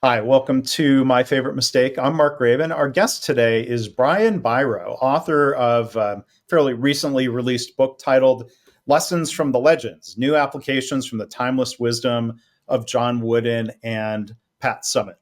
Hi, welcome to My Favorite Mistake. I'm Mark Graban. Our guest today is Brian Biro, author of a fairly recently released book titled Lessons from the Legends, New Applications from the Timeless Wisdom of John Wooden and Pat Summitt.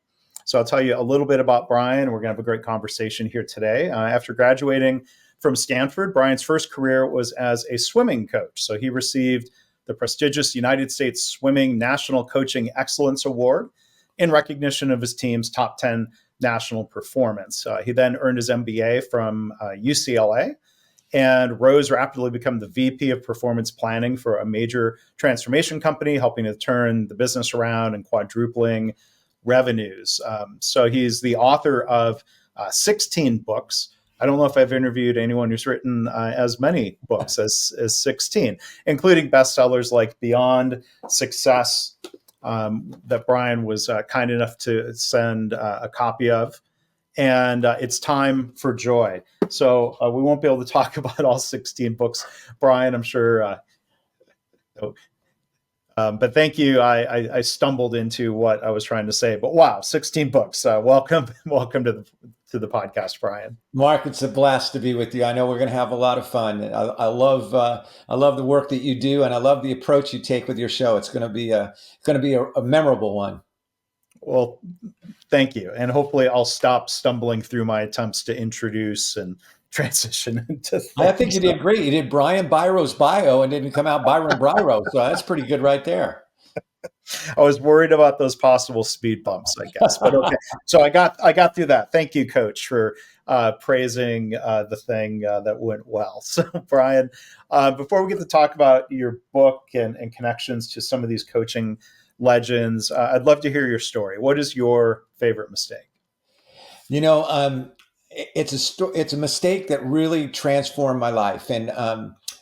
So I'll tell you a little bit about Brian. We're going to have a great conversation here today. After graduating from Stanford, Brian's first career was as a swimming coach. So he received the prestigious United States Swimming National Coaching Excellence Award in recognition of his team's top 10 national performance. He then earned his MBA from UCLA and rose rapidly to become the VP of Performance Planning for a major transformation company, helping to turn the business around and quadrupling revenues. So he's the author of 16 books. I don't know if I've interviewed anyone who's written as many books as 16, including bestsellers like Beyond Success, that Brian was kind enough to send a copy of. And It's Time for Joy. So we won't be able to talk about all 16 books, Brian, I'm sure. But thank you. I stumbled into what I was trying to say. But wow, 16 books. Welcome to the podcast, Brian. Mark, it's a blast to be with you. I know we're going to have a lot of fun. I love the work that you do, and I love the approach you take with your show. It's going to be a memorable one. Well, thank you, and hopefully, I'll stop stumbling through my attempts to introduce and transition into things. I think you did great. You did Brian Biro's bio and didn't come out Byron Biro, so that's pretty good right there. I was worried about those possible speed bumps, I guess, but okay. So I got through that. Thank you, Coach, for praising the thing that went well. So, Brian, before we get to talk about your book and connections to some of these coaching legends, I'd love to hear your story. What is your favorite mistake? You know, it's a mistake that really transformed my life. And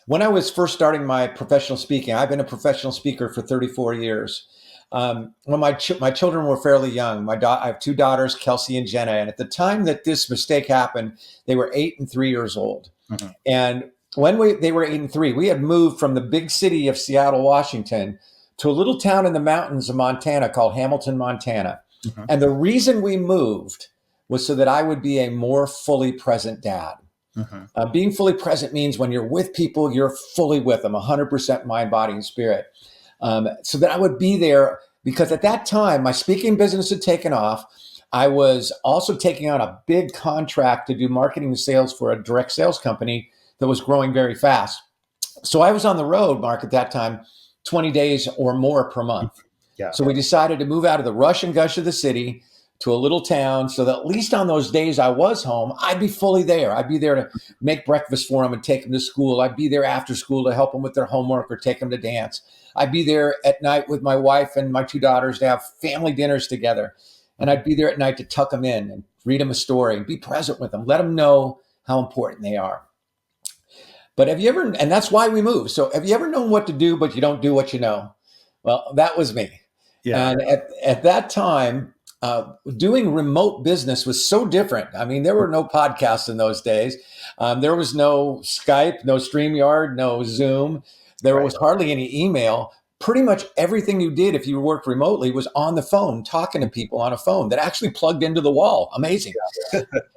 when I was first starting my professional speaking, I've been a professional speaker for 34 years. When my children were fairly young, I have two daughters, Kelsey and Jenna. And at the time that this mistake happened, they were 8 and 3 years old. Mm-hmm. And when they were 8 and 3, we had moved from the big city of Seattle, Washington, to a little town in the mountains of Montana called Hamilton, Montana. Mm-hmm. And the reason we moved was so that I would be a more fully present dad. Mm-hmm. Being fully present means when you're with people, you're fully with them, 100% mind, body, and spirit. So that I would be there, because at that time, my speaking business had taken off. I was also taking on a big contract to do marketing and sales for a direct sales company that was growing very fast. So I was on the road, Mark, at that time, 20 days or more per month. Yeah. So we decided to move out of the rush and gush of the city to a little town, so that at least on those days I was home, I'd be fully there. I'd be there to make breakfast for them and take them to school. I'd be there after school to help them with their homework or take them to dance. I'd be there at night with my wife and my two daughters to have family dinners together. And I'd be there at night to tuck them in and read them a story and be present with them, let them know how important they are. But have you ever, and that's why we moved. So have you ever known what to do, but you don't do what you know? Well, that was me. Yeah. And at that time, doing remote business was so different. I mean, there were no podcasts in those days. There was no Skype, no StreamYard, no Zoom. There was hardly any email. Pretty much everything you did if you worked remotely was on the phone, talking to people on a phone that actually plugged into the wall. Amazing.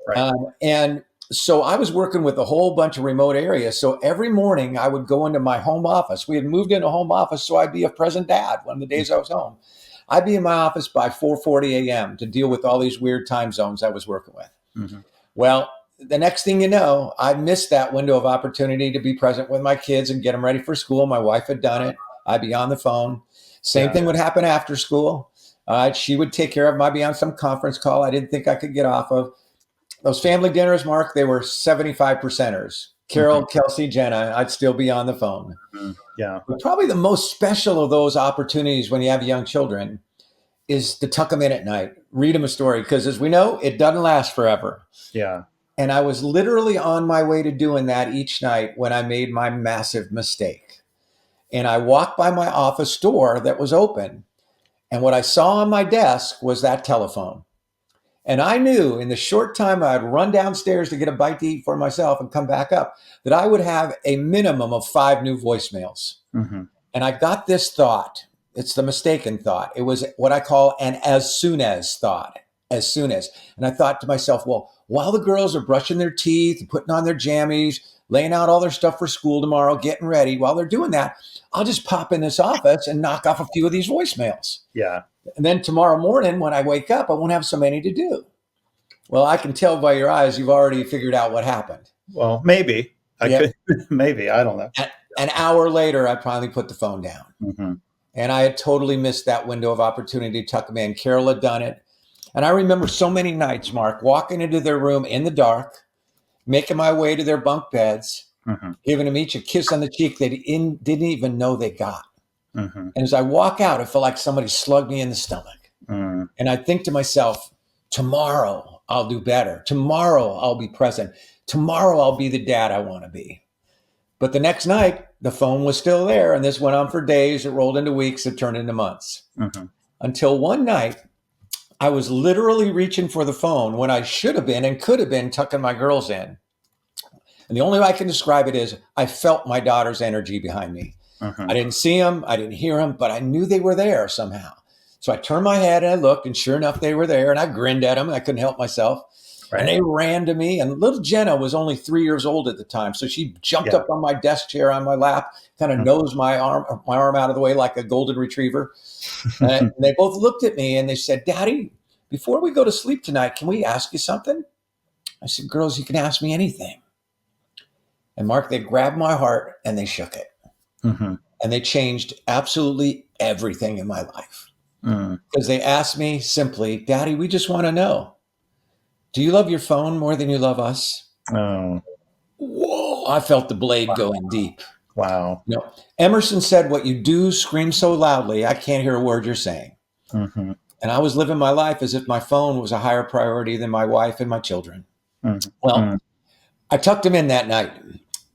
Right. And so I was working with a whole bunch of remote areas. So every morning I would go into my home office. We had moved into a home office, so I'd be a present dad one of the days I was home. I'd be in my office by 4:40 a.m. to deal with all these weird time zones I was working with. Mm-hmm. Well, the next thing you know, I missed that window of opportunity to be present with my kids and get them ready for school. My wife had done it. I'd be on the phone. Same thing would happen after school. She would take care of them. I'd be on some conference call I didn't think I could get off of. Those family dinners, Mark, they were 75%ers. Carol, mm-hmm. Kelsey, Jenna, I'd still be on the phone. Mm-hmm. Yeah. But probably the most special of those opportunities when you have young children is to tuck them in at night, read them a story, because as we know, it doesn't last forever. Yeah. And I was literally on my way to doing that each night when I made my massive mistake. And I walked by my office door that was open. And what I saw on my desk was that telephone. And I knew in the short time I'd run downstairs to get a bite to eat for myself and come back up, that I would have a minimum of 5 new voicemails. Mm-hmm. And I got this thought. It's the mistaken thought. It was what I call an as soon as thought. As soon as. And I thought to myself, well, while the girls are brushing their teeth, putting on their jammies, laying out all their stuff for school tomorrow, getting ready, while they're doing that, I'll just pop in this office and knock off a few of these voicemails. Yeah. And then tomorrow morning when I wake up, I won't have so many to do. Well, I can tell by your eyes, you've already figured out what happened. Well, maybe. I Yep. could, maybe. I don't know. An hour later, I finally put the phone down. Mm-hmm. And I had totally missed that window of opportunity to tuck them in. Carol had done it. And I remember so many nights, Mark, walking into their room in the dark, making my way to their bunk beds, Mm-hmm. giving them each a kiss on the cheek they didn't even know they got. Mm-hmm. And as I walk out, it felt like somebody slugged me in the stomach. Mm-hmm. And I think to myself, tomorrow I'll do better. Tomorrow I'll be present. Tomorrow I'll be the dad I want to be. But the next night, the phone was still there. And this went on for days. It rolled into weeks. It turned into months. Mm-hmm. Until one night, I was literally reaching for the phone when I should have been and could have been tucking my girls in. And the only way I can describe it is I felt my daughter's energy behind me. Mm-hmm. I didn't see them. I didn't hear them, but I knew they were there somehow. So I turned my head and I looked, and sure enough, they were there. And I grinned at them. I couldn't help myself. Right. And they ran to me. And little Jenna was only 3 years old at the time. So she jumped up on my desk chair on my lap, kind of nosed my arm out of the way like a golden retriever. And they both looked at me and they said, Daddy, before we go to sleep tonight, can we ask you something? I said, girls, you can ask me anything. And Mark, they grabbed my heart and they shook it. Mm-hmm. And they changed absolutely everything in my life. Because they asked me simply, Daddy, we just want to know, do you love your phone more than you love us? Oh. Whoa, I felt the blade going deep. Wow. You know, Emerson said, what you do screams so loudly, I can't hear a word you're saying. Mm-hmm. And I was living my life as if my phone was a higher priority than my wife and my children. Mm-hmm. Well, I tucked him in that night.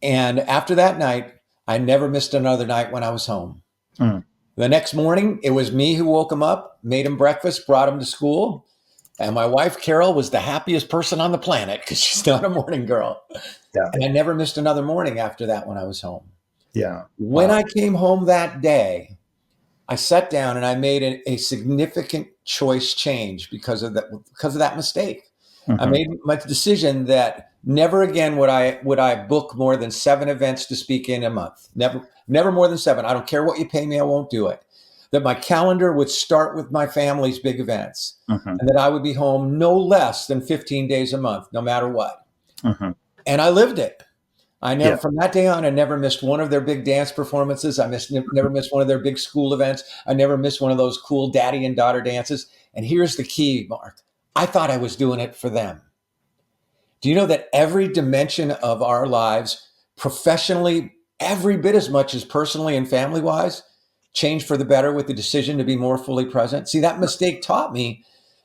And after that night, I never missed another night when I was home. Mm. The next morning, it was me who woke him up, made him breakfast, brought him to school. And my wife, Carol, was the happiest person on the planet because she's not a morning girl. Yeah. And I never missed another morning after that when I was home. Yeah. When I came home that day, I sat down and I made a significant choice change because of that mistake. Mm-hmm. I made my decision that never again would I book more than 7 events to speak in a month. Never more than 7. I don't care what you pay me, I won't do it. That my calendar would start with my family's big events, Mm-hmm. and that I would be home no less than 15 days a month, no matter what. Mm-hmm. And I lived it. From that day on, I never missed one of their big dance performances. I never missed one of their big school events. I never missed one of those cool daddy and daughter dances. And here's the key, Mark. I thought I was doing it for them. Do you know that every dimension of our lives, professionally, every bit as much as personally and family-wise, changed for the better with the decision to be more fully present? See, that mistake taught me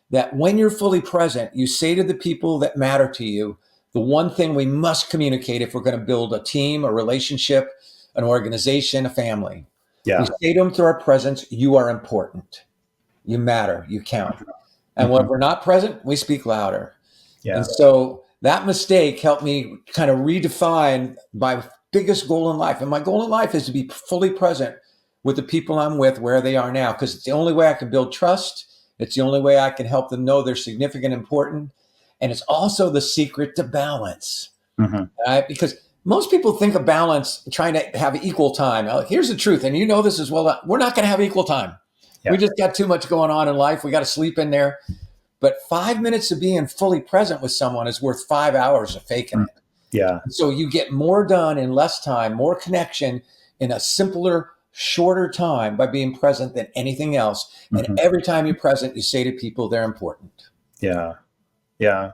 that when you're fully present, you say to the people that matter to you, the one thing we must communicate if we're going to build a team, a relationship, an organization, a family. Yeah. We say to them through our presence, you are important. You matter. You count. And when we're not present, we speak louder. Yeah. And so that mistake helped me kind of redefine my biggest goal in life. And my goal in life is to be fully present with the people I'm with where they are now, because it's the only way I can build trust. It's the only way I can help them know they're significant and important. And it's also the secret to balance. Mm-hmm. Right? Because most people think of balance trying to have equal time. Now, here's the truth, and you know this as well. We're not going to have equal time. Yeah. We just got too much going on in life. We got to sleep in there. But 5 minutes of being fully present with someone is worth 5 hours of faking it. Yeah. So you get more done in less time, more connection in a simpler, shorter time by being present than anything else. Mm-hmm. And every time you're present, you say to people they're important. Yeah. Yeah.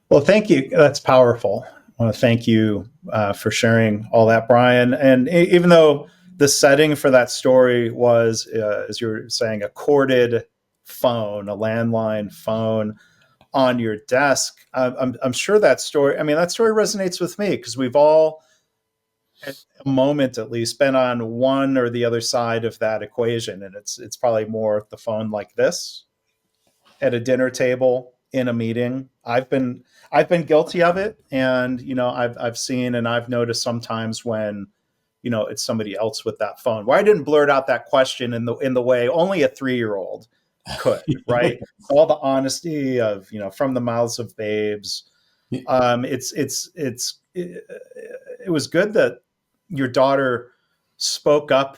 Well, thank you. That's powerful. I want to thank you for sharing all that, Brian. And even though the setting for that story was, as you were saying, a corded phone, a landline phone on your desk, I'm sure that story resonates with me, because we've all, at a moment at least, been on one or the other side of that equation. And it's probably more the phone like this at a dinner table, in a meeting. I've been guilty of it. And, I've seen, and I've noticed sometimes when it's somebody else with that phone. Why didn't blurt out that question in the way only a 3-year-old could, right? All the honesty of, from the mouths of babes. It was good that your daughter spoke up,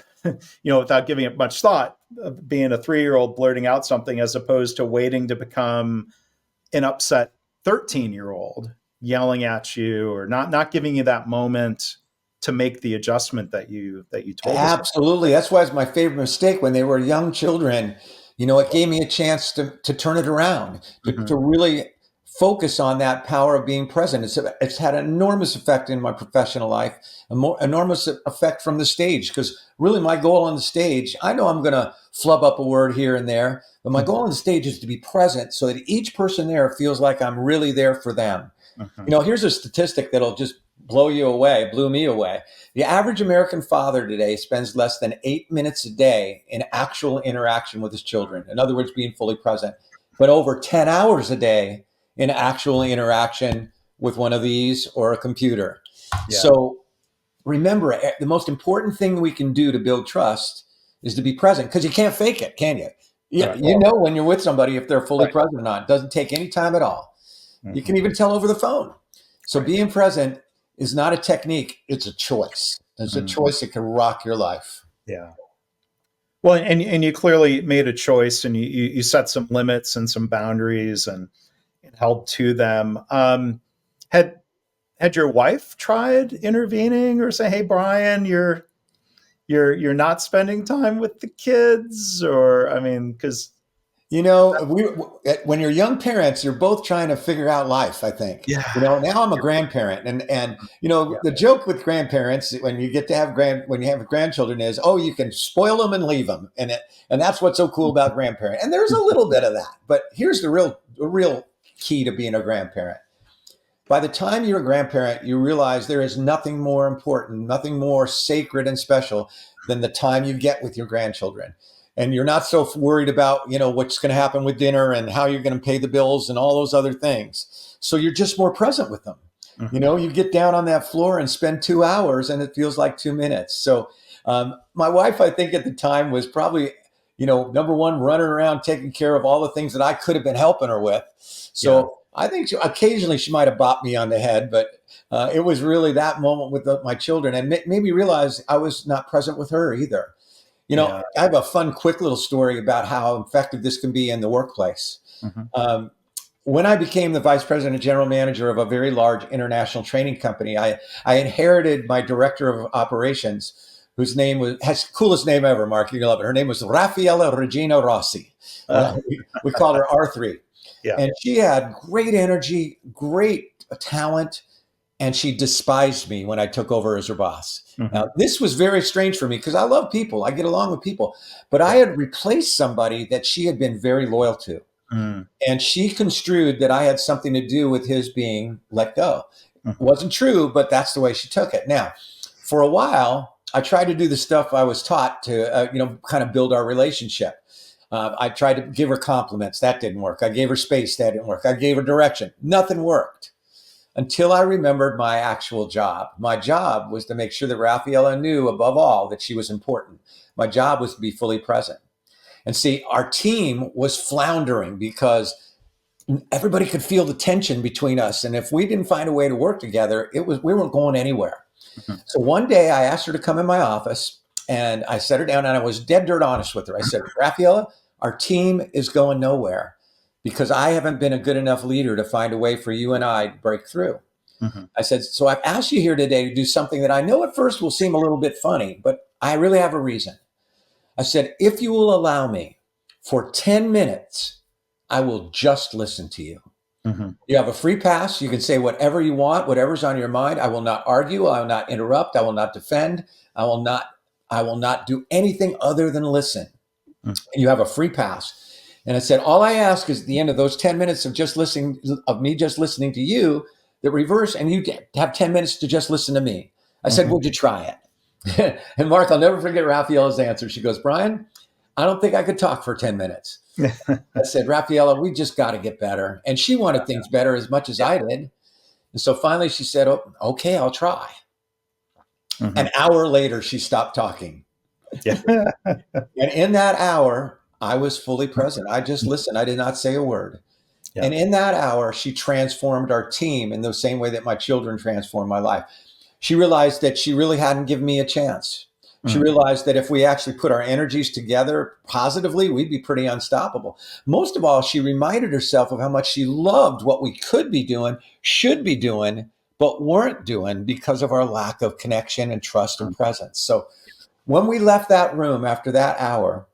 without giving it much thought, of being a 3-year-old blurting out something, as opposed to waiting to become an upset 13-year-old yelling at you, or not giving you that moment to make the adjustment that you told us. Absolutely. That's why it's my favorite mistake. When they were young children, it gave me a chance to turn it around, to really focus on that power of being present. It's had an enormous effect in my professional life, enormous effect from the stage, because really my goal on the stage, I know I'm going to flub up a word here and there, but my goal on the stage is to be present so that each person there feels like I'm really there for them. Here's a statistic that'll just blew me away. The average American father today spends less than 8 minutes a day in actual interaction with his children. In other words, being fully present, but over 10 hours a day in actual interaction with one of these or a computer. Yeah. So remember, the most important thing we can do to build trust is to be present, because you can't fake it, can you? Yeah, right. You know when you're with somebody if they're fully present or not. It doesn't take any time at all. You can even tell over the phone. So being present is not a technique, it's a choice. It's a choice that can rock your life. Yeah. Well, and you clearly made a choice, and you set some limits and some boundaries and held to them. Had your wife tried intervening, or say, "Hey, Brian, you're not spending time with the kids," or because when you're young parents, you're both trying to figure out life, I think. Yeah. Now I'm a grandparent, and the joke with grandparents when you get to have grandchildren is, oh, you can spoil them and leave them, and that's what's so cool about grandparent. And there's a little bit of that, but here's the real key to being a grandparent. By the time you're a grandparent, you realize there is nothing more important, nothing more sacred and special than the time you get with your grandchildren. And you're not so worried about, what's going to happen with dinner and how you're going to pay the bills and all those other things. So you're just more present with them. You get down on that floor and spend 2 hours and it feels like 2 minutes. So my wife, I think at the time, was probably, number one, running around taking care of all the things that I could have been helping her with. So I think occasionally she might have bopped me on the head, but it was really that moment with my children, and made me realize I was not present with her either. I have a fun, quick little story about how effective this can be in the workplace. When I became the vice president and general manager of a very large international training company, I inherited my director of operations, whose name has the coolest name ever, Mark. You're going to love it. Her name was Rafaela Regina Rossi. We called her R3. Yeah. And she had great energy, great talent, and she despised me when I took over as her boss. Now, this was very strange for me because I love people. I get along with people. But I had replaced somebody that she had been very loyal to. And she construed that I had something to do with his being let go. It wasn't true, but that's the way she took it. Now, for a while, I tried to do the stuff I was taught to, kind of build our relationship. I tried to give her compliments. That didn't work. I gave her space. That didn't work. I gave her direction. Nothing worked until I remembered my actual job. My job was to make sure that Rafaela knew, above all, that she was important. My job was to be fully present. And see, our team was floundering because everybody could feel the tension between us. And if we didn't find a way to work together, we weren't going anywhere. So one day I asked her to come in my office, and I sat her down, and I was dead dirt honest with her. I said, Rafaela, our team is going nowhere because I haven't been a good enough leader to find a way for you and I to break through. I said, so I've asked you here today to do something that I know at first will seem a little bit funny, but I really have a reason. I said, if you will allow me for 10 minutes, I will just listen to you. You have a free pass. You can say whatever you want, whatever's on your mind. I will not argue. I will not interrupt. I will not defend. I will not do anything other than listen. And you have a free pass. And I said, all I ask is at the end of those 10 minutes of me just listening to you, that reverse, and you have 10 minutes to just listen to me. I said, would you try it? And Mark, I'll never forget Rafaela's answer. She goes, Brian, I don't think I could talk for 10 minutes. I said, Rafaela, we just got to get better. And she wanted things better as much as I did. And so finally she said, oh, okay, I'll try. Mm-hmm. An hour later, she stopped talking. Yeah. And in that hour, I was fully present. I just listened. I did not say a word. Yeah. And in that hour, she transformed our team in the same way that my children transformed my life. She realized that she really hadn't given me a chance. She realized that if we actually put our energies together positively, we'd be pretty unstoppable. Most of all, she reminded herself of how much she loved what we could be doing, should be doing, but weren't doing because of our lack of connection and trust and presence. So when we left that room after that hour,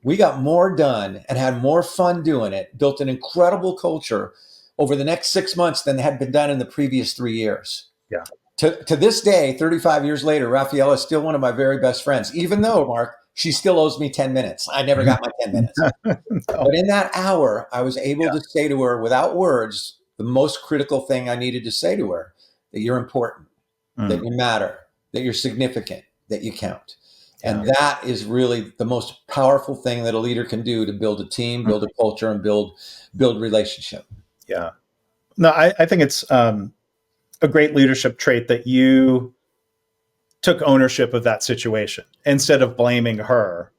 we got more done and had more fun doing it, built an incredible culture over the next 6 months than had been done in the previous 3 years. Yeah. To this day, 35 years later, Rafaela is still one of my very best friends, even though, Mark, she still owes me 10 minutes. I never got my 10 minutes. No. But in that hour, I was able Yeah. to say to her without words, the most critical thing I needed to say to her, that you're important, that you matter, that you're significant, that you count. And that is really the most powerful thing that a leader can do to build a team, build a culture, and build relationship. Yeah. No, I think it's a great leadership trait that you took ownership of that situation instead of blaming her.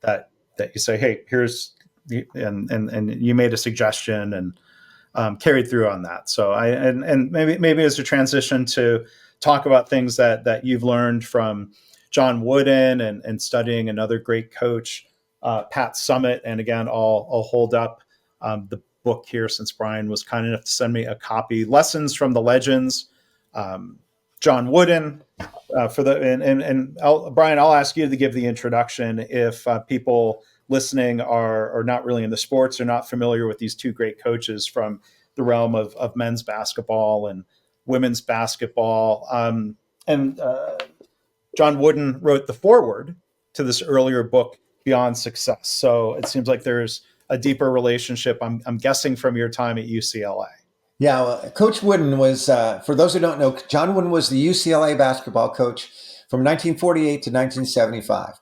That you say, hey, here's and you made a suggestion and carried through on that. So and maybe as a transition to talk about things that you've learned from John Wooden and studying another great coach, Pat Summitt. And again, I'll hold up the book here since Brian was kind enough to send me a copy. Lessons from the Legends, John Wooden. Brian, I'll ask you to give the introduction if people listening are not really in the sports or not familiar with these two great coaches from the realm of men's basketball and women's basketball. John Wooden wrote the foreword to this earlier book, Beyond Success. So it seems like there's a deeper relationship, I'm guessing, from your time at UCLA. Yeah, well, Coach Wooden was, for those who don't know, John Wooden was the UCLA basketball coach from 1948 to 1975.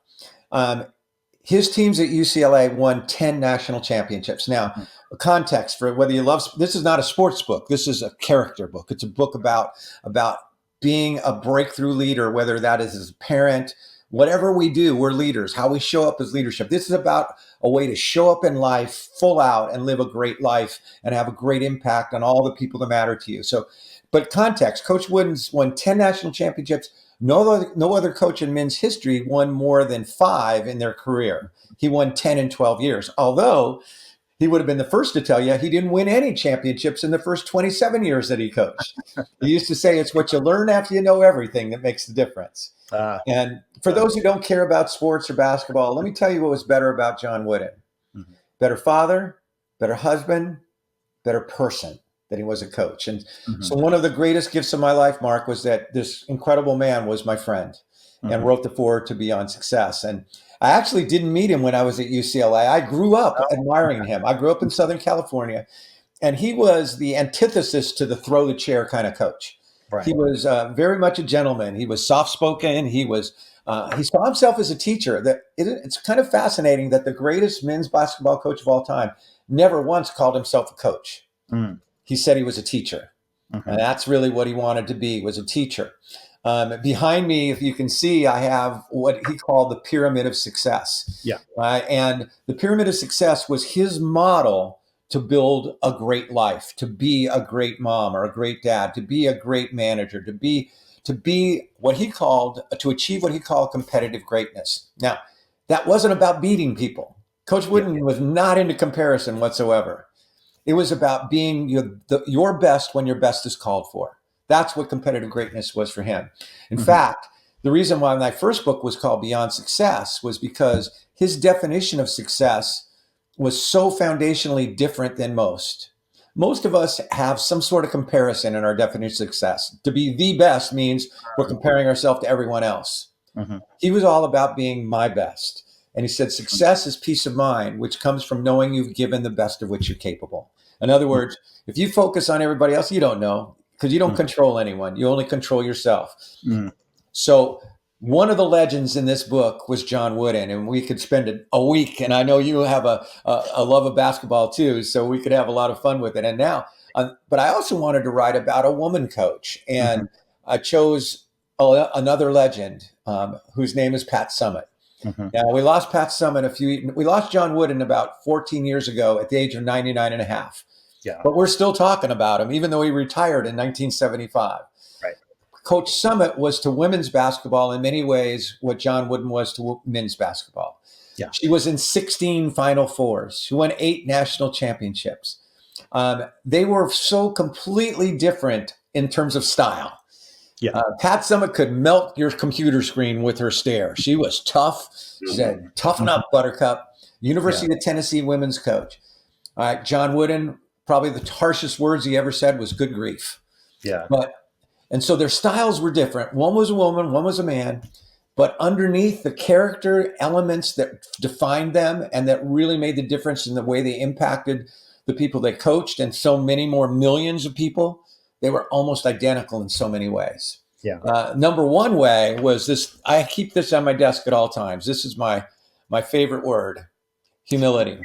His teams at UCLA won 10 national championships. Now, context for whether you love, this is not a sports book. This is a character book. It's a book about being a breakthrough leader, whether that is as a parent, whatever we do, we're leaders, how we show up as leadership. This is about a way to show up in life full out and live a great life and have a great impact on all the people that matter to you. So, but context, Coach Wooden's won 10 national championships. No other coach in men's history won more than 5 in their career. He won 10 in 12 years, although he would have been the first to tell you he didn't win any championships in the first 27 years that he coached. He used to say it's what you learn after you know everything that makes the difference. And for those who don't care about sports or basketball, let me tell you what was better about John Wooden. Mm-hmm. Better father, better husband, better person than he was a coach. And so one of the greatest gifts of my life, Mark, was that this incredible man was my friend and wrote the foreword to Beyond Success. And I actually didn't meet him when I was at UCLA. I grew up admiring him. I grew up in Southern California, and he was the antithesis to the throw the chair kind of coach. Right. He was very much a gentleman. He was soft-spoken. He saw himself as a teacher. It's kind of fascinating that the greatest men's basketball coach of all time never once called himself a coach. He said he was a teacher. And that's really what he wanted to be, was a teacher. Behind me, if you can see, I have what he called the pyramid of success. Yeah. And the pyramid of success was his model to build a great life, to be a great mom or a great dad, to be a great manager, to be what he called, to achieve what he called competitive greatness. Now, that wasn't about beating people. Coach Wooden was not into comparison whatsoever. It was about being your best when your best is called for. That's what competitive greatness was for him. In fact, the reason why my first book was called Beyond Success was because his definition of success was so foundationally different than most. Most of us have some sort of comparison in our definition of success. To be the best means we're comparing ourselves to everyone else. He was all about being my best. And he said, success is peace of mind, which comes from knowing you've given the best of which you're capable. In other words, if you focus on everybody else, you don't know, because you don't control anyone. You only control yourself. So one of the legends in this book was John Wooden, and we could spend a week. And I know you have a love of basketball too, so we could have a lot of fun with it. And now, but I also wanted to write about a woman coach, and I chose another legend, whose name is Pat Summitt. Mm-hmm. Now, we lost Pat Summitt we lost John Wooden about 14 years ago at the age of 99 and a half. Yeah. But we're still talking about him, even though he retired in 1975. Right. Coach Summitt was to women's basketball in many ways what John Wooden was to men's basketball. Yeah. She was in 16 Final Fours. She won 8 national championships. They were so completely different in terms of style. Yeah. Pat Summitt could melt your computer screen with her stare. She was tough. She said, "Toughen up, Buttercup." University of Tennessee women's coach. All right, John Wooden, probably the harshest words he ever said was "good grief." Yeah. And so their styles were different. One was a woman, one was a man. But underneath the character elements that defined them and that really made the difference in the way they impacted the people they coached and so many more millions of people, they were almost identical in so many ways. Yeah. Number one way was this. I keep this on my desk at all times. This is my favorite word: humility.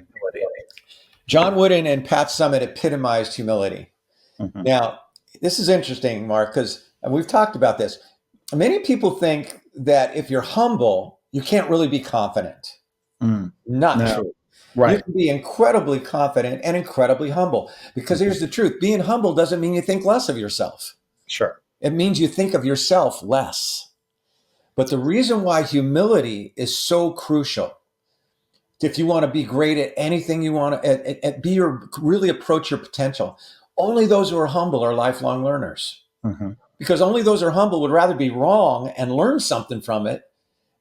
John Wooden and Pat Summitt epitomized humility. Mm-hmm. Now, this is interesting, Mark, because we've talked about this. Many people think that if you're humble, you can't really be confident. Not true. Right. You can be incredibly confident and incredibly humble, because here's the truth. Being humble doesn't mean you think less of yourself. Sure. It means you think of yourself less. But the reason why humility is so crucial, if you want to be great at anything you want to, really approach your potential, only those who are humble are lifelong learners. Mm-hmm. Because only those who are humble would rather be wrong and learn something from it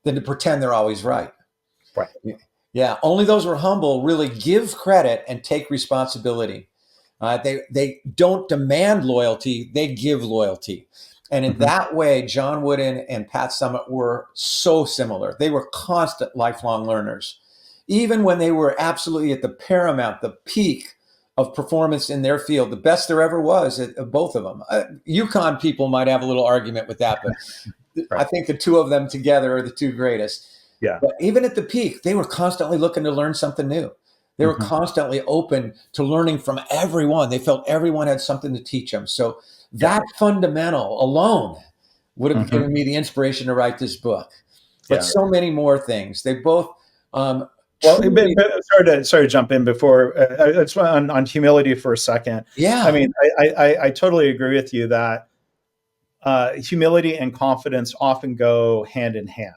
than to pretend they're always right. Right. Yeah. Only those who are humble really give credit and take responsibility. They don't demand loyalty, they give loyalty. And in that way, John Wooden and Pat Summitt were so similar. They were constant lifelong learners. Even when they were absolutely at the paramount, the peak of performance in their field, the best there ever was at both of them. UConn people might have a little argument with that, but right. I think the two of them together are the two greatest. Yeah. But even at the peak, they were constantly looking to learn something new. They were constantly open to learning from everyone. They felt everyone had something to teach them. So that fundamental alone would have given me the inspiration to write this book. But so many more things. They both... well, sorry to jump in before. I just want on humility for a second. Yeah. I mean, I totally agree with you that humility and confidence often go hand in hand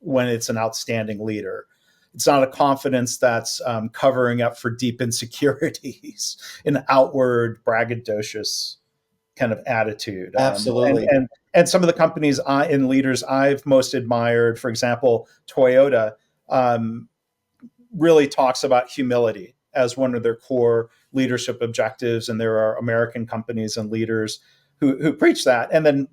when it's an outstanding leader. It's not a confidence that's covering up for deep insecurities, an outward braggadocious kind of attitude. Absolutely. And some of the companies and leaders I've most admired, for example, Toyota, really talks about humility as one of their core leadership objectives. And there are American companies and leaders who preach that. And then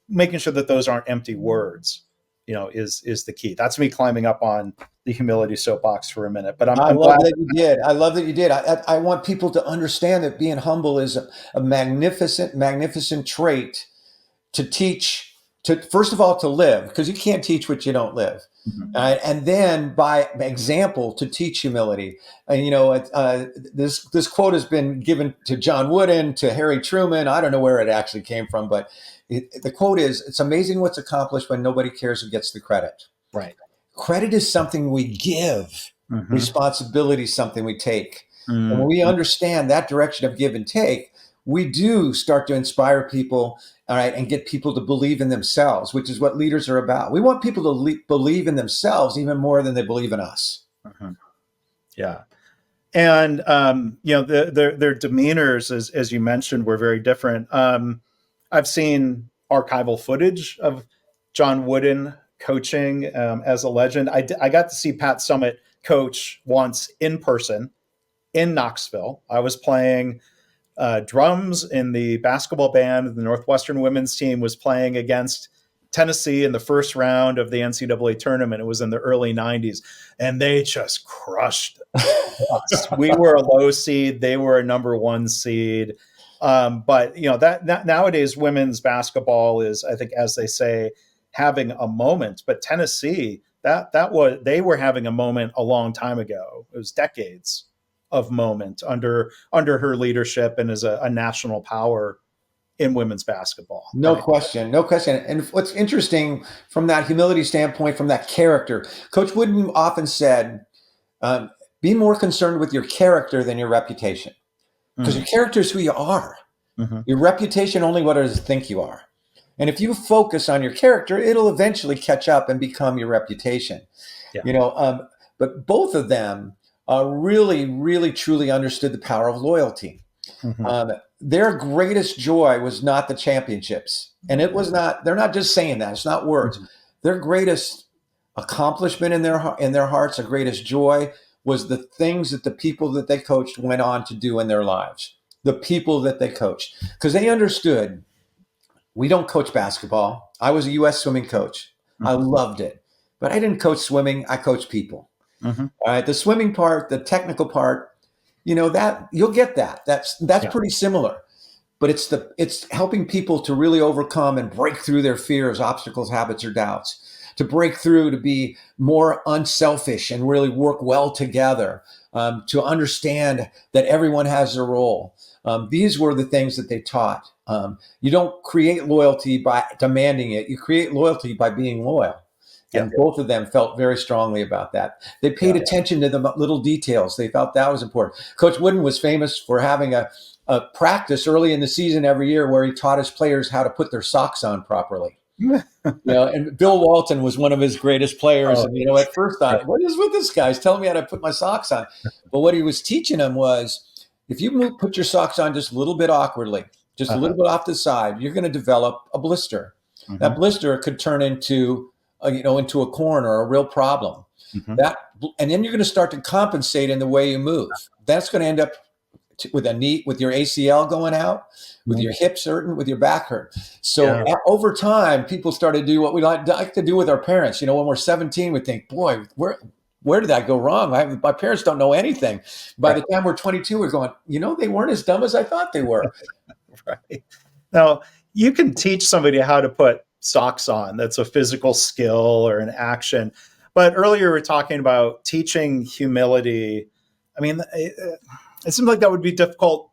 making sure that those aren't empty words, is the key. That's me climbing up on the humility soapbox for a minute. But I'm glad that you did. I love that you did. I want people to understand that being humble is a magnificent trait to teach, first of all, to live, because you can't teach what you don't live. Mm-hmm. And then by example, to teach humility. This quote has been given to John Wooden, to Harry Truman. I don't know where it actually came from, but the quote is, "It's amazing what's accomplished when nobody cares who gets the credit." Right. Credit is something we give. Mm-hmm. Responsibility is something we take. Mm-hmm. And when we understand that direction of give and take, we do start to inspire people, all right, and get people to believe in themselves, which is what leaders are about. We want people to believe in themselves even more than they believe in us. Mm-hmm. Yeah. And, their demeanors, as you mentioned, were very different. I've seen archival footage of John Wooden coaching as a legend. I got to see Pat Summitt coach once in person in Knoxville. I was playing drums in the basketball band. The Northwestern women's team was playing against Tennessee in the first round of the NCAA tournament. It was in the early 90s, and they just crushed us. We were a low seed. They were a number 1 seed. But that nowadays women's basketball is, I think, as they say, having a moment. But Tennessee, they were having a moment a long time ago. It was decades of moment under her leadership and as a national power in women's basketball. No question, no question. And what's interesting from that humility standpoint, from that character, Coach Wooden often said, be more concerned with your character than your reputation. Because your character is who you are. Mm-hmm. Your reputation, only what others think you are. And if you focus on your character, it'll eventually catch up and become your reputation. Yeah. But both of them really, really, truly understood the power of loyalty. Mm-hmm. Their greatest joy was not the championships. And it was not, they're not just saying that, it's not words. Mm-hmm. Their greatest accomplishment in their hearts, their greatest joy was the things that the people that they coached went on to do in their lives. The people that they coached. Because they understood, we don't coach basketball. I was a U.S. swimming coach. Mm-hmm. I loved it. But I didn't coach swimming, I coached people. Mm-hmm. All right, the swimming part, the technical part, that you'll get that. That's pretty similar. But it's helping people to really overcome and break through their fears, obstacles, habits, or doubts, to break through, to be more unselfish and really work well together, to understand that everyone has their role. These were the things that they taught. You don't create loyalty by demanding it. You create loyalty by being loyal. And both of them felt very strongly about that. They paid attention to the little details. They felt that was important. Coach Wooden was famous for having a practice early in the season every year where he taught his players how to put their socks on properly. And Bill Walton was one of his greatest players. And, at first I thought, what is with this guy? He's telling me how to put my socks on. But what he was teaching them was, if you put your socks on just a little bit awkwardly, just a little bit off the side, you're going to develop a blister. Mm-hmm. That blister could turn into a corn or a real problem. Mm-hmm. And then you're going to start to compensate in the way you move. That's going to end up with your ACL going out, with your hips hurting, with your back hurt. So over time, people started to do what we like to do with our parents. When we're 17, we think, boy, where did that go wrong? My parents don't know anything. By the time we're 22, we're going, they weren't as dumb as I thought they were. Right. Now, you can teach somebody how to put socks on. That's a physical skill or an action. But earlier we were talking about teaching humility. I mean, it seems like that would be difficult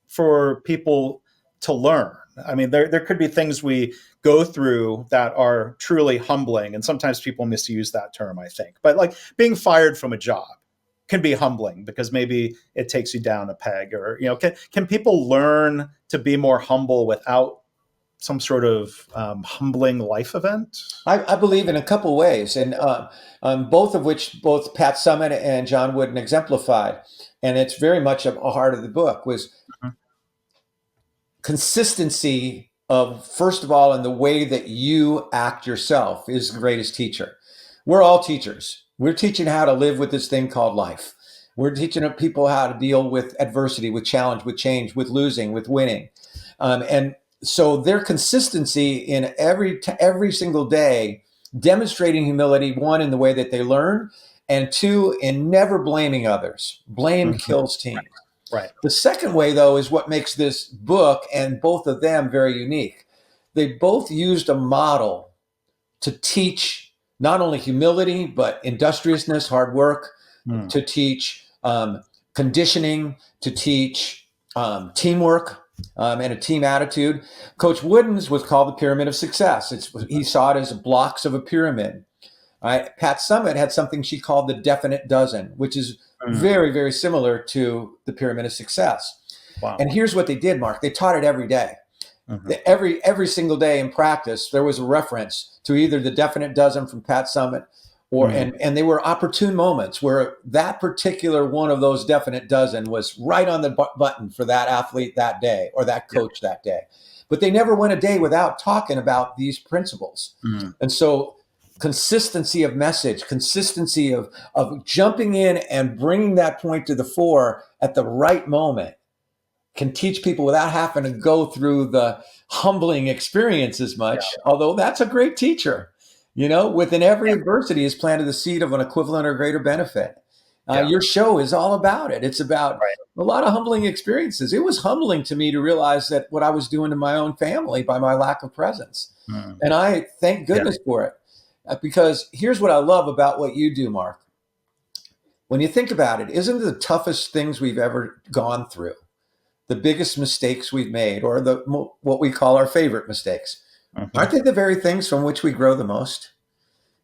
for people to learn. I mean, there could be things we go through that are truly humbling. And sometimes people misuse that term, I think. But like being fired from a job can be humbling because maybe it takes you down a peg. Or, can people learn to be more humble without some sort of humbling life event? I believe in a couple ways, and both of which both Pat Summitt and John Wooden exemplified. And it's very much a heart of the book was consistency of, first of all, in the way that you act yourself is the greatest teacher. We're all teachers. We're teaching how to live with this thing called life. We're teaching people how to deal with adversity, with challenge, with change, with losing, with winning. And so their consistency in every single day, demonstrating humility, one, in the way that they learn, and two, in never blaming others. Blame kills teams. Right. The second way, though, is what makes this book and both of them very unique. They both used a model to teach not only humility, but industriousness, hard work, to teach conditioning, to teach teamwork, and a team attitude. Coach Wooden's was called the Pyramid of Success. He saw it as blocks of a pyramid. Right? Pat Summitt had something she called the definite dozen, which is very, very similar to the Pyramid of Success. Wow. And here's what they did, Mark. They taught it every day. Every single day in practice, there was a reference to either the definite dozen from Pat Summitt or and they were opportune moments where that particular one of those definite dozen was right on the button for that athlete that day or that coach that day. But they never went a day without talking about these principles. And so consistency of message, consistency of jumping in and bringing that point to the fore at the right moment can teach people without having to go through the humbling experience as much, although that's a great teacher. Within every adversity is planted the seed of an equivalent or greater benefit. Your show is all about it. It's about a lot of humbling experiences. It was humbling to me to realize that what I was doing to my own family by my lack of presence. And I thank goodness for it. Because here's what I love about what you do, Mark. When you think about it, isn't it the toughest things we've ever gone through? the biggest mistakes we've made, or what we call our favorite mistakes, aren't they the very things from which we grow the most?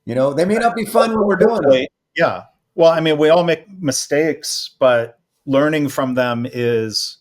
They may not be fun when we're doing them. Yeah. Well, I mean, we all make mistakes, but learning from them is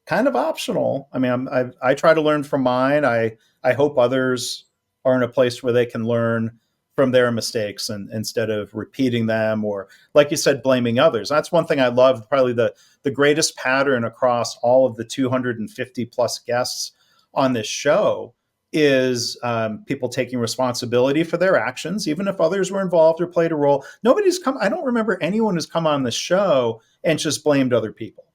kind of optional. I mean, I try to learn from mine. I hope others are in a place where they can learn from their mistakes and instead of repeating them or, like you said, blaming others. That's one thing I love. Probably the greatest pattern across all of the 250 plus guests on this show is people taking responsibility for their actions, even if others were involved or played a role. I don't remember anyone who's come on the show and just blamed other people.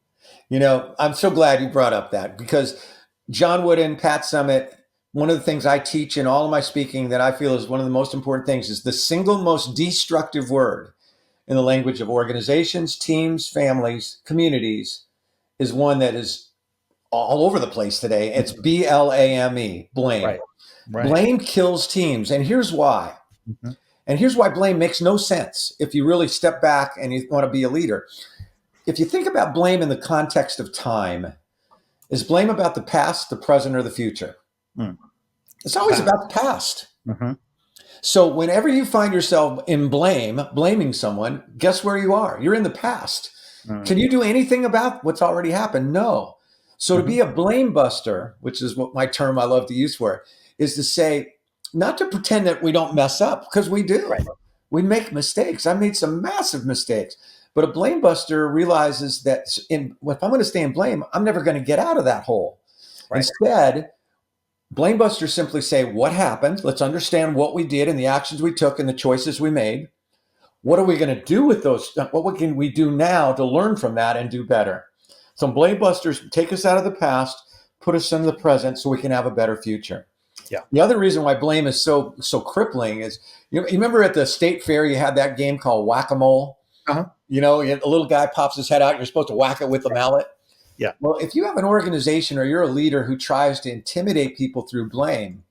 I'm so glad you brought up that, because John Wooden, Pat Summitt, one of the things I teach in all of my speaking that I feel is one of the most important things is the single most destructive word in the language of organizations, teams, families, communities is one that is all over the place today. It's BLAME, blame. Right. Blame kills teams. And here's why. Mm-hmm. And here's why blame makes no sense if you really step back and you want to be a leader. If you think about blame in the context of time, is blame about the past, the present, or the future? It's always about the past. Mm-hmm. So whenever you find yourself in blaming someone, guess where you are? You're in the past. Can you do anything about what's already happened? No. So to be a blame buster, which is what my term I love to use for it, is to say, not to pretend that we don't mess up, because we do. Right. We make mistakes. I made some massive mistakes. But a blame buster realizes that if I'm going to stay in blame, I'm never going to get out of that hole. Right. Instead, blame busters simply say, what happened? Let's understand what we did and the actions we took and the choices we made. What are we going to do with those? What can we do now to learn from that and do better? So blame busters take us out of the past, put us in the present so we can have a better future. Yeah. The other reason why blame is so crippling is, you remember at the state fair, you had that game called whack-a-mole? Uh-huh. A little guy pops his head out. You're supposed to whack it with a mallet. Yeah. Well, if you have an organization or you're a leader who tries to intimidate people through blame,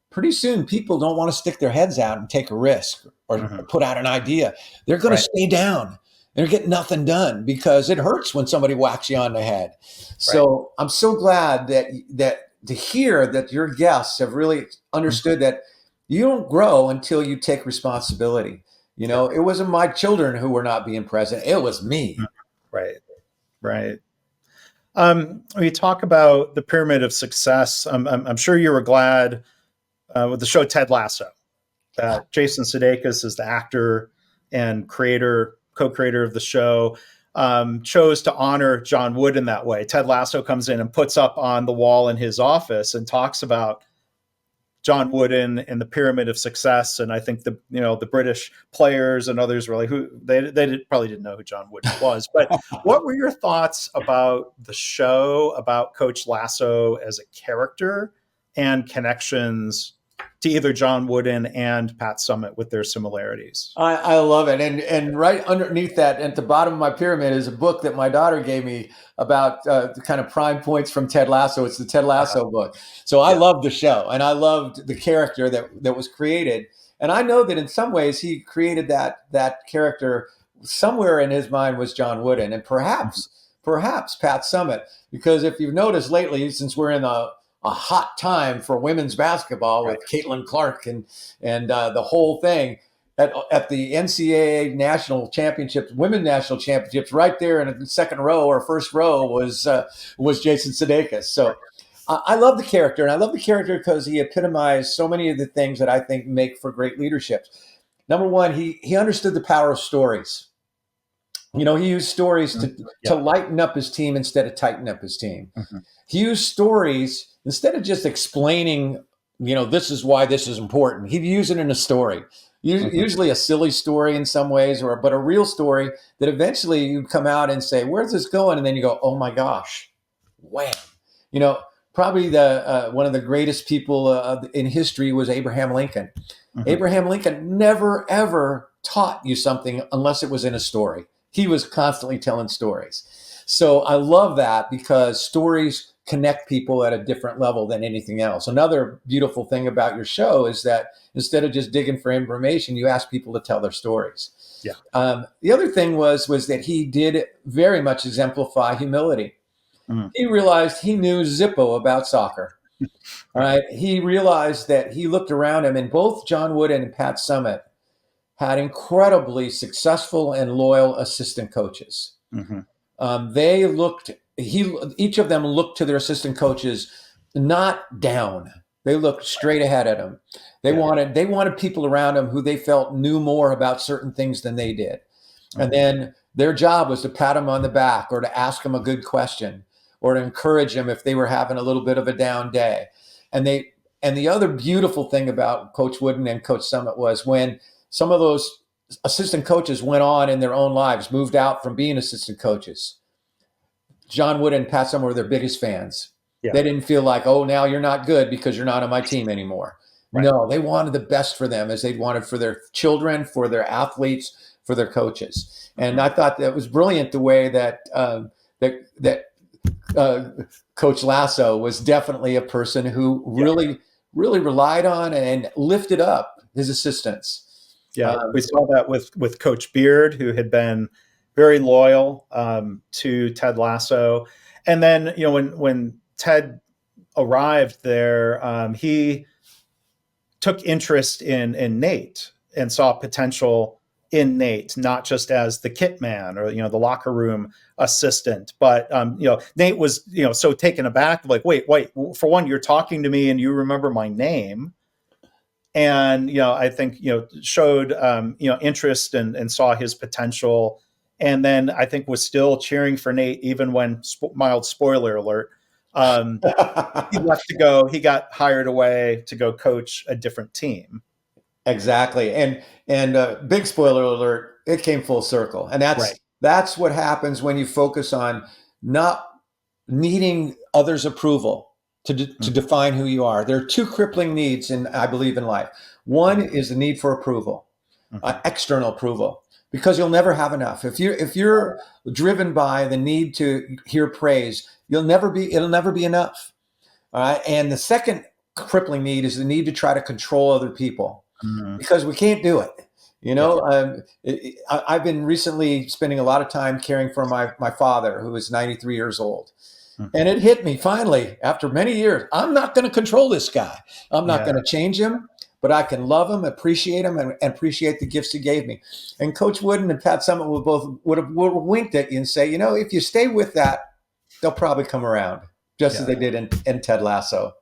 pretty soon people don't want to stick their heads out and take a risk or put out an idea. They're going to stay down. They're getting nothing done because it hurts when somebody whacks you on the head. So I'm so glad that to hear that your guests have really understood that you don't grow until you take responsibility. It wasn't my children who were not being present. It was me. Right. When you talk about the pyramid of success, I'm sure you were glad with the show Ted Lasso that Jason Sudeikis is the actor and co-creator of the show, chose to honor John Wood in that way. Ted Lasso comes in and puts up on the wall in his office and talks about John Wooden and the pyramid of success. And I think the British players and others were like, probably didn't know who John Wooden was. But what were your thoughts about the show, about Coach Lasso as a character and connections to either John Wooden and Pat Summitt with their similarities? I love it. And right underneath that, at the bottom of my pyramid, is a book that my daughter gave me about the kind of prime points from Ted Lasso. It's the Ted Lasso book. So I loved the show and I loved the character that was created. And I know that in some ways he created that character somewhere in his mind was John Wooden and perhaps Pat Summitt, because if you've noticed lately, since we're in a hot time for women's basketball with Caitlin Clark and the whole thing at the NCAA national championships, women's national championships, right there in the second row or first row was Jason Sudeikis. So I love the character, and I love the character because he epitomized so many of the things that I think make for great leadership. Number one, he understood the power of stories. He used stories to lighten up his team instead of tighten up his team. Mm-hmm. He used stories instead of just explaining, this is why this is important. He'd use it in a story, usually a silly story in some ways, but a real story that eventually you'd come out and say, where's this going? And then you go, oh my gosh, wham. Probably one of the greatest people in history was Abraham Lincoln. Mm-hmm. Abraham Lincoln never, ever taught you something unless it was in a story. He was constantly telling stories. So I love that because stories connect people at a different level than anything else. Another beautiful thing about your show is that instead of just digging for information, you ask people to tell their stories. Yeah. The other thing was that he did very much exemplify humility. Mhm. He realized he knew Zippo about soccer. All right. He realized that he looked around him, and both John Wooden and Pat Summitt had incredibly successful and loyal assistant coaches. Mhm. They looked, each of them looked to their assistant coaches not down. They looked straight ahead at them. They Yeah. wanted people around them who they felt knew more about certain things than they did. And Mhm. then their job was to pat them on the back or to ask them a good question or to encourage them if they were having a little bit of a down day. And the other beautiful thing about Coach Wooden and Coach Summitt was when some of those assistant coaches went on in their own lives, moved out from being assistant coaches. John Wooden and Pat Summitt were their biggest fans. Yeah. They didn't feel like, oh, now you're not good because you're not on my team anymore. Right. No, they wanted the best for them as they'd wanted for their children, for their athletes, for their coaches. And I thought that was brilliant the way that Coach Lasso was definitely a person who really relied on and lifted up his assistants. Yeah, we saw that with Coach Beard, who had been very loyal to Ted Lasso, and then when Ted arrived there, he took interest in Nate and saw potential in Nate, not just as the kit man or the locker room assistant, but Nate was so taken aback, like wait, for one, you're talking to me and you remember my name. And I think showed interest and saw his potential, and then I think was still cheering for Nate even when mild spoiler alert, he left to go. He got hired away to go coach a different team. Exactly. And big spoiler alert, it came full circle. And Right. that's what happens when you focus on not needing others' approval to define who you are. There are two crippling needs I believe in life. One is the need for approval, external approval, because you'll never have enough. If you're driven by the need to hear praise, it'll never be enough. All right. And the second crippling need is the need to try to control other people, because we can't do it. I've been recently spending a lot of time caring for my father, who is 93 years old. And it hit me finally after many years. I'm not going to control this guy. I'm not going to change him, but I can love him, appreciate him, and appreciate the gifts he gave me. And Coach Wooden and Pat Summitt would have winked at you and say, if you stay with that, they'll probably come around, just as they did in Ted Lasso.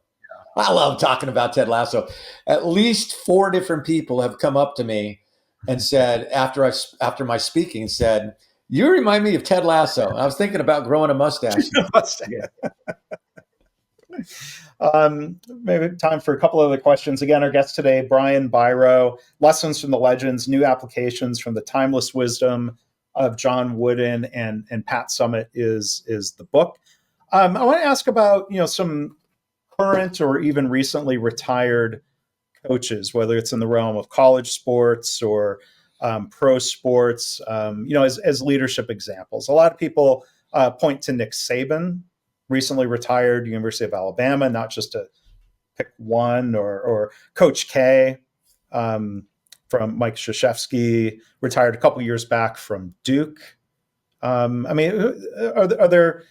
I love talking about Ted Lasso. At least 4 different people have come up to me and said, after my speaking, said, "You remind me of Ted Lasso." I was thinking about growing a mustache. Maybe time for a couple other questions. Again, our guest today, Brian Biro, Lessons from the Legends, New Applications from the Timeless Wisdom of John Wooden and Pat Summitt is the book. I want to ask about some current or even recently retired coaches, whether it's in the realm of college sports or pro sports, as leadership examples. A lot of people point to Nick Saban, recently retired, University of Alabama, not just to pick one, or Coach K from Mike Krzyzewski, retired a couple years back from Duke. Are there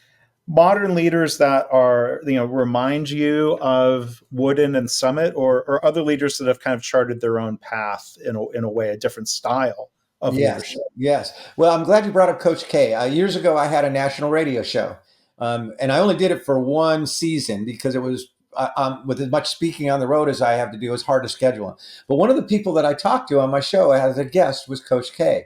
modern leaders that are remind you of Wooden and Summitt, or other leaders that have kind of charted their own path in a way, a different style of leadership? Yes. Well, I'm glad you brought up Coach K. Years ago, I had a national radio show, and I only did it for one season because it was with as much speaking on the road as I have to do, it's hard to schedule. But one of the people that I talked to on my show as a guest was Coach K.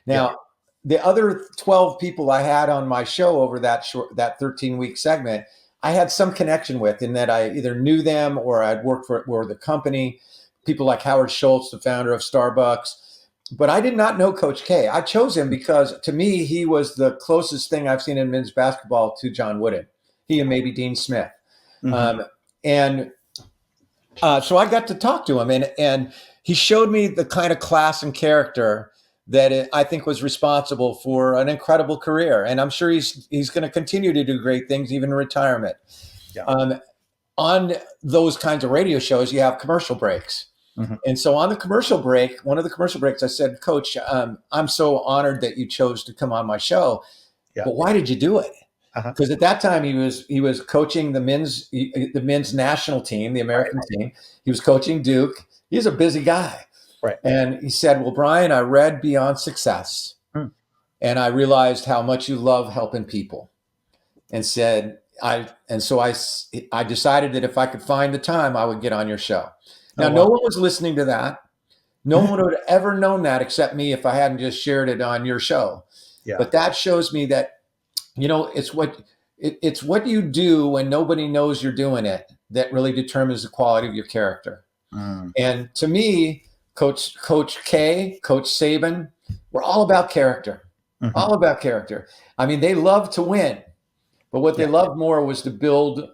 Now, the other 12 people I had on my show over that 13-week segment, I had some connection with, in that I either knew them or I'd worked for the company. People like Howard Schultz, the founder of Starbucks. But I did not know Coach K. I chose him because, to me, he was the closest thing I've seen in men's basketball to John Wooden. He and maybe Dean Smith. So I got to talk to him, and he showed me the kind of class and character that I think was responsible for an incredible career. And I'm sure he's going to continue to do great things, even in retirement. On those kinds of radio shows, you have commercial breaks. And so on the commercial break, one of the commercial breaks, I said, "Coach, I'm so honored that you chose to come on my show, but why did you do it?" Uh-huh. Because at that time he was coaching the men's national team, the American team. He was coaching Duke. He's a busy guy. Right. And he said, "Well, Brian, I read Beyond Success, and I realized how much you love helping people." And so I decided that if I could find the time, I would get on your show. Now, Oh, wow. no one was listening to that. No one would have ever known that except me if I hadn't just shared it on your show. Yeah. But that shows me that, it's what you do when nobody knows you're doing it that really determines the quality of your character. And to me, Coach K, Coach Saban, we're all about character. All about character. I mean, they love to win, but what they loved more was to build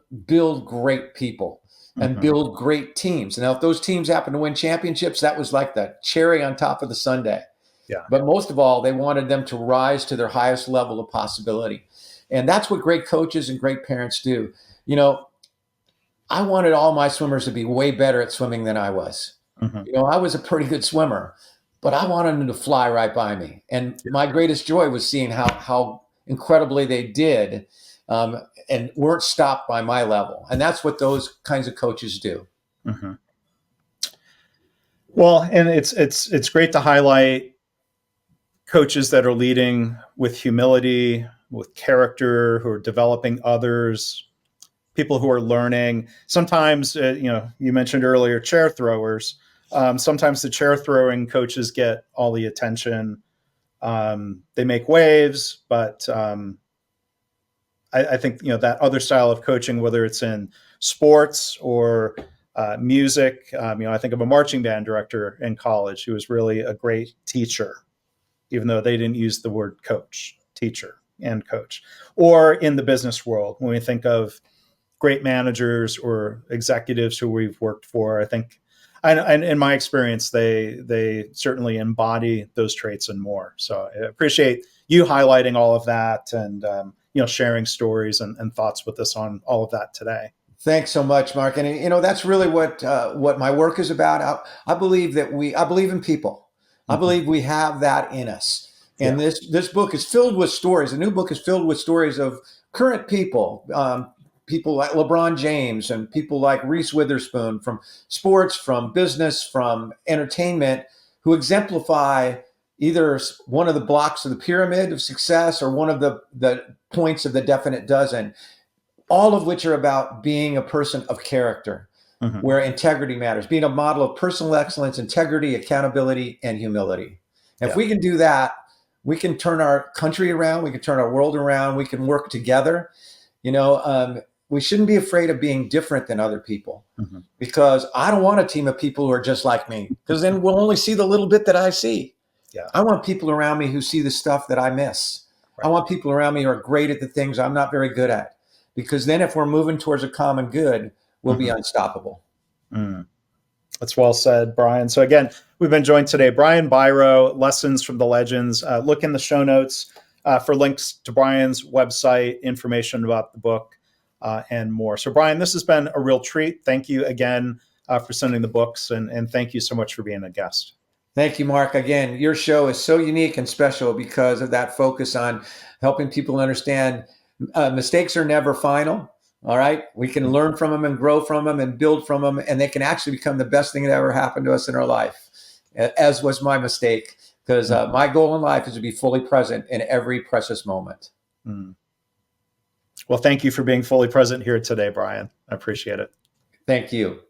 great people and build great teams. Now, if those teams happen to win championships, that was like the cherry on top of the sundae. Yeah. But most of all, they wanted them to rise to their highest level of possibility. And that's what great coaches and great parents do. I wanted all my swimmers to be way better at swimming than I was. I was a pretty good swimmer, but I wanted them to fly right by me. And my greatest joy was seeing how incredibly they did, and weren't stopped by my level. And that's what those kinds of coaches do. Well, and it's great to highlight coaches that are leading with humility, with character, who are developing others, people who are learning. Sometimes, you mentioned earlier chair throwers. Sometimes the chair throwing coaches get all the attention. They make waves, but I think that other style of coaching, whether it's in sports or music. I think of a marching band director in college who was really a great teacher, even though they didn't use the word coach, teacher and coach. Or in the business world, when we think of great managers or executives who we've worked for, I think, and in my experience, they certainly embody those traits and more. So I appreciate you highlighting all of that and sharing stories and thoughts with us on all of that today. Thanks so much, Mark. And that's really what my work is about. I believe I believe in people. I believe we have that in us. And this book is filled with stories. The new book is filled with stories of current people, people like LeBron James and people like Reese Witherspoon, from sports, from business, from entertainment, who exemplify either one of the blocks of the pyramid of success or one of the points of the definite dozen, all of which are about being a person of character, where integrity matters, being a model of personal excellence, integrity, accountability, and humility. And if we can do that, we can turn our country around, we can turn our world around, we can work together. We shouldn't be afraid of being different than other people, because I don't want a team of people who are just like me, because then we'll only see the little bit that I see. Yeah. I want people around me who see the stuff that I miss. Right. I want people around me who are great at the things I'm not very good at, because then if we're moving towards a common good, we'll be unstoppable. That's well said, Brian. So again, we've been joined today, Brian Biro, Lessons from the Legends. Look in the show notes for links to Brian's website, information about the book, and more. So Brian, this has been a real treat. Thank you again for sending the books, and thank you so much for being a guest. Thank you, Mark. Again, your show is so unique and special because of that focus on helping people understand mistakes are never final. All right. We can learn from them and grow from them and build from them, and they can actually become the best thing that ever happened to us in our life, as was my mistake, because my goal in life is to be fully present in every precious moment. Well, thank you for being fully present here today, Brian. I appreciate it. Thank you.